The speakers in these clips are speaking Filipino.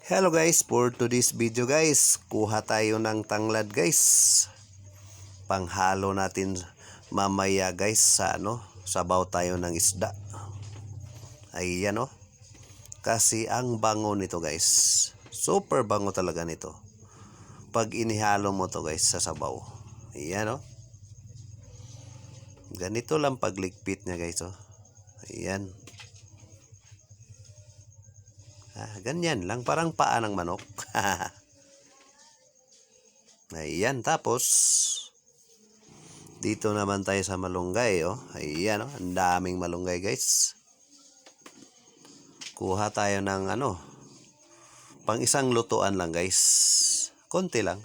Hello guys, for today's video guys, kuha tayo ng tanglad guys. Panghalo natin mamaya guys sa sabaw tayo ng isda. Ayan kasi ang bango nito guys. Super bango talaga nito. Pag inihalo mo to guys sa sabaw. Ayan Ganito lang pagligpit niya guys Ayan. Ganyan lang, parang paa ng manok. Ayan, tapos dito naman tayo sa malunggay Ayan ang daming malunggay guys. Kuha tayo ng pang isang lutuan lang guys. Konti lang.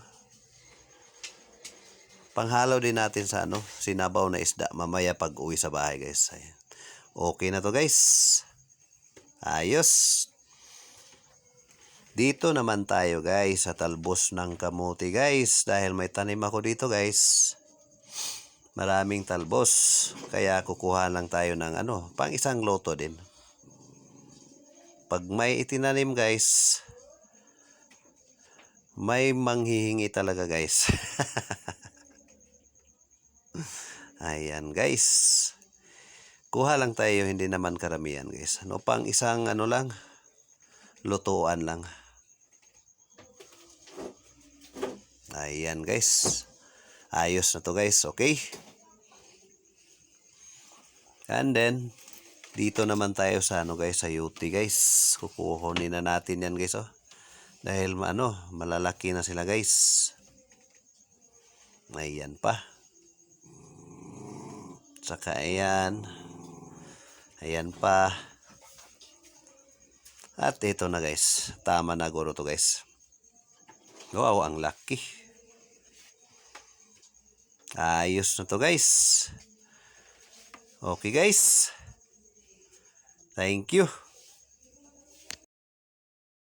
Panghalo din natin sa sinabaw na isda mamaya pag uwi sa bahay guys. Ayan. Okay na to guys. Ayos. Dito naman tayo guys sa talbos ng kamuti guys. Dahil may tanim ako dito guys. Maraming talbos. Kaya kukuha lang tayo ng pang isang loto din. Pag may itinanim guys, may manghihingi talaga guys. Ayan guys. Kuha lang tayo, hindi naman karamihan guys. Pang isang lang, lutuan lang. Ayan guys. Ayos na to guys, okay? And then dito naman tayo sa guys, sa yuti guys. Kukuhonin na natin yan guys Dahil malalaki na sila guys. Ayan pa. Saka ayan. Ayan pa. At ito na guys. Tama na guro to guys. Wow, ang laki. Ayos na to guys. Okay guys. Thank you.